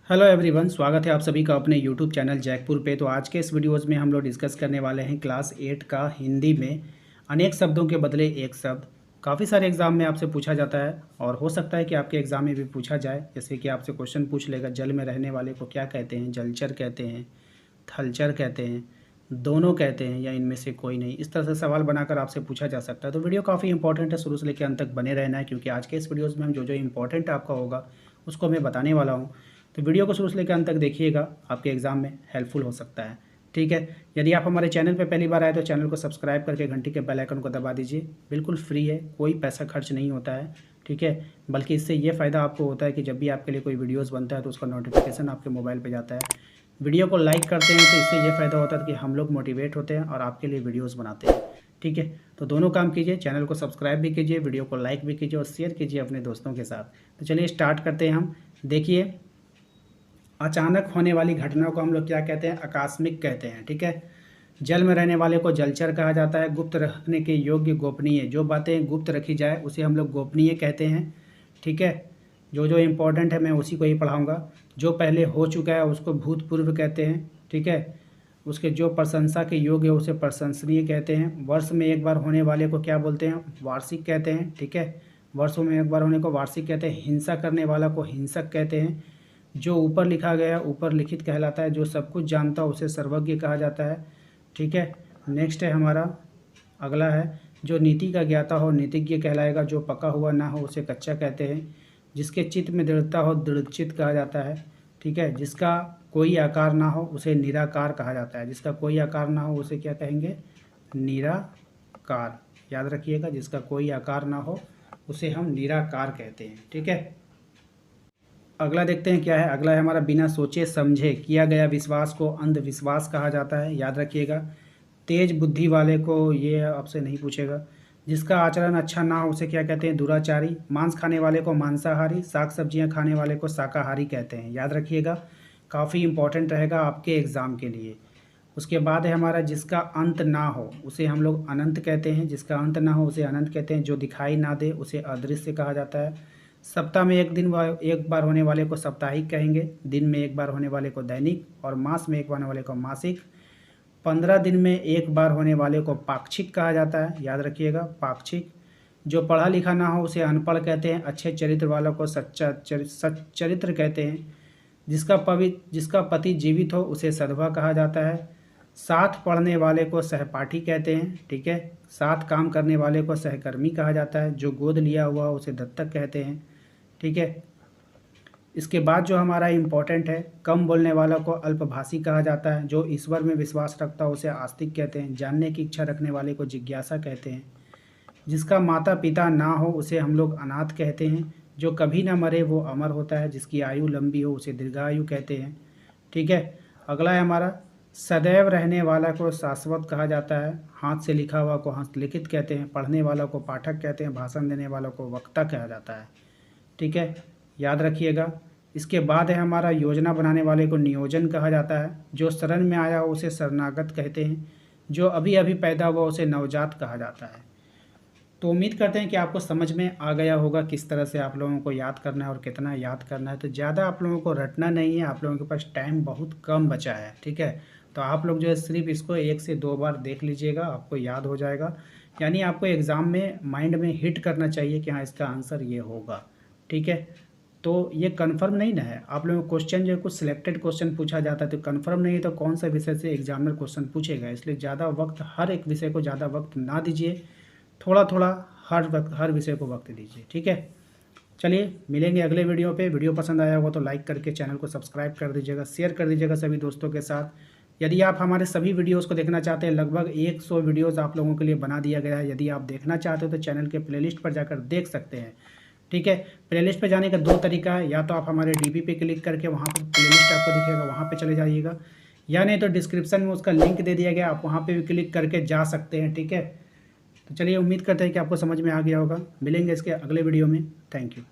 Hello everyone, स्वागत है आप सभी का अपने यूट्यूब चैनल जैकपुर पे। तो आज के इस वीडियोज़ में हम लोग डिस्कस करने वाले हैं क्लास 8 का हिंदी में अनेक शब्दों के बदले एक शब्द। काफ़ी सारे एग्ज़ाम में आपसे पूछा जाता है और हो सकता है कि आपके एग्ज़ाम में भी पूछा जाए। जैसे कि आपसे क्वेश्चन पूछ लेगा, जल में रहने वाले को क्या कहते हैं? जलचर कहते हैं, थलचर कहते हैं, दोनों कहते हैं, या इनमें से कोई नहीं। इस तरह से सवाल बनाकर आपसे पूछा जा सकता है। तो वीडियो काफ़ी इंपॉर्टेंट है, शुरू से लेकर अंत तक बने रहना है, क्योंकि आज के इस वीडियोज़ में हम जो जो इंपॉर्टेंट आपका होगा उसको मैं बताने वाला हूँ। तो वीडियो को शुरू से लेकर अंत तक देखिएगा, आपके एग्ज़ाम में हेल्पफुल हो सकता है। ठीक है, यदि आप हमारे चैनल पर पहली बार आए तो चैनल को सब्सक्राइब करके घंटी के बेल आइकन को दबा दीजिए। बिल्कुल फ्री है, कोई पैसा खर्च नहीं होता है। ठीक है, बल्कि इससे ये फ़ायदा आपको होता है कि जब भी आपके लिए कोई वीडियोज़ बनता है तो उसका नोटिफिकेशन आपके मोबाइल पर जाता है। वीडियो को लाइक करते हैं तो इससे ये फ़ायदा होता है कि हम लोग मोटिवेट होते हैं और आपके लिए वीडियोज़ बनाते हैं। ठीक है, तो दोनों काम कीजिए, चैनल को सब्सक्राइब भी कीजिए, वीडियो को लाइक भी कीजिए और शेयर कीजिए अपने दोस्तों के साथ। तो चलिए स्टार्ट करते हैं हम। देखिए, अचानक होने वाली घटना को हम लोग क्या कहते हैं? आकस्मिक कहते हैं। ठीक है, जल में रहने वाले को जलचर कहा जाता है। गुप्त रखने के योग्य गोपनीय, जो बातें गुप्त रखी जाए उसे हम लोग गोपनीय कहते हैं। ठीक है, जो जो इम्पोर्टेंट है मैं उसी को ही पढ़ाऊँगा। जो पहले हो चुका है उसको भूतपूर्व कहते हैं। ठीक है, उसके जो प्रशंसा के योग्य है उसे प्रशंसनीय कहते हैं। वर्ष में एक बार होने वाले को क्या बोलते हैं? वार्षिक कहते हैं। ठीक है, वर्षों में एक बार होने को वार्षिक कहते हैं। हिंसा करने वाला को हिंसक कहते हैं। जो ऊपर लिखा गया ऊपर लिखित कहलाता है। जो सब कुछ जानता है उसे सर्वज्ञ कहा जाता है। ठीक है, नेक्स्ट है हमारा अगला है, जो नीति का ज्ञाता हो नीतिज्ञ कहलाएगा। जो पका हुआ ना हो उसे कच्चा कहते हैं। जिसके चित्त में दृढ़ता हो दृढ़चित्त कहा जाता है। ठीक है, जिसका कोई आकार ना हो उसे निराकार कहा जाता है। जिसका कोई आकार ना हो उसे क्या कहेंगे? निराकार। याद रखिएगा, जिसका कोई आकार ना हो उसे हम निराकार कहते हैं। ठीक है, अगला देखते हैं क्या है। अगला है हमारा, बिना सोचे समझे किया गया विश्वास को अंधविश्वास कहा जाता है। याद रखिएगा, तेज बुद्धि वाले को ये आपसे नहीं पूछेगा। जिसका आचरण अच्छा ना हो उसे क्या कहते हैं? दुराचारी। मांस खाने वाले को मांसाहारी, साग सब्जियां खाने वाले को शाकाहारी कहते हैं। याद रखिएगा, काफ़ी इंपॉर्टेंट रहेगा आपके एग्ज़ाम के लिए। उसके बाद है हमारा, जिसका अंत ना हो उसे हम लोग अनंत कहते हैं। जिसका अंत ना हो उसे अनंत कहते हैं। जो दिखाई ना दे उसे अदृश्य कहा जाता है। सप्ताह में एक बार होने वाले को साप्ताहिक कहेंगे। दिन में एक बार होने वाले को दैनिक, और मास में एक बार होने वाले को मासिक। 15 दिन में एक बार होने वाले को पाक्षिक कहा जाता है। याद रखिएगा, पाक्षिक। जो पढ़ा लिखा ना हो उसे अनपढ़ कहते हैं। अच्छे चरित्र वालों को सच्चरित्र कहते हैं। जिसका पति जीवित हो उसे सधवा कहा जाता है। साथ पढ़ने वाले को सहपाठी कहते हैं। ठीक है, साथ काम करने वाले को सहकर्मी कहा जाता है। जो गोद लिया हुआ उसे दत्तक कहते हैं। ठीक है, इसके बाद जो हमारा इम्पोर्टेंट है, कम बोलने वाला को अल्पभाषी कहा जाता है। जो ईश्वर में विश्वास रखता है उसे आस्तिक कहते हैं। जानने की इच्छा रखने वाले को जिज्ञासा कहते हैं। जिसका माता पिता ना हो उसे हम लोग अनाथ कहते हैं। जो कभी ना मरे वो अमर होता है। जिसकी आयु लंबी हो उसे दीर्घायु कहते हैं। ठीक है, अगला है हमारा, सदैव रहने वाला को शाश्वत कहा जाता है। हाथ से लिखा हुआ को हस्तलिखित कहते हैं। पढ़ने वाला को पाठक कहते हैं। भाषण देने वाला को वक्ता कहा जाता है। ठीक है, याद रखिएगा। इसके बाद है हमारा, योजना बनाने वाले को नियोजन कहा जाता है। जो शरण में आया हो उसे शरणागत कहते हैं। जो अभी अभी पैदा हुआ उसे नवजात कहा जाता है। तो उम्मीद करते हैं कि आपको समझ में आ गया होगा किस तरह से आप लोगों को याद करना है और कितना याद करना है। तो ज़्यादा आप लोगों को रटना नहीं है, आप लोगों के पास टाइम बहुत कम बचा है। ठीक है, तो आप लोग जो है सिर्फ इसको 1 से 2 बार देख लीजिएगा, आपको याद हो जाएगा। यानी आपको एग्ज़ाम में माइंड में हिट करना चाहिए कि हाँ, इसका आंसर ये होगा। ठीक है, तो ये कंफर्म नहीं ना है। आप लोगों को क्वेश्चन जो है कुछ सिलेक्टेड क्वेश्चन पूछा जाता है, तो कंफर्म नहीं है तो कौन सा विषय से एग्जामिनर क्वेश्चन पूछेगा। इसलिए ज़्यादा वक्त, हर एक विषय को ज़्यादा वक्त ना दीजिए, थोड़ा थोड़ा हर विषय को वक्त दीजिए। ठीक है, चलिए मिलेंगे अगले वीडियो पे। वीडियो पसंद आया हो तो लाइक करके चैनल को सब्सक्राइब कर दीजिएगा, शेयर कर दीजिएगा सभी दोस्तों के साथ। यदि आप हमारे सभी वीडियोस को देखना चाहते हैं, लगभग 100 वीडियोस आप लोगों के लिए बना दिया गया है। यदि आप देखना चाहते हो तो चैनल के प्लेलिस्ट पर जाकर देख सकते हैं। ठीक है, प्लेलिस्ट पर जाने का 2 तरीका है, या तो आप हमारे डीपी पे क्लिक करके वहाँ पर प्लेलिस्ट आपको दिखेगा, वहाँ पर चले जाइएगा, या नहीं तो डिस्क्रिप्शन में उसका लिंक दे दिया गया, आप वहाँ पर भी क्लिक करके जा सकते हैं। ठीक है, तो चलिए उम्मीद करते हैं कि आपको समझ में आ गया होगा। मिलेंगे इसके अगले वीडियो में। Thank you.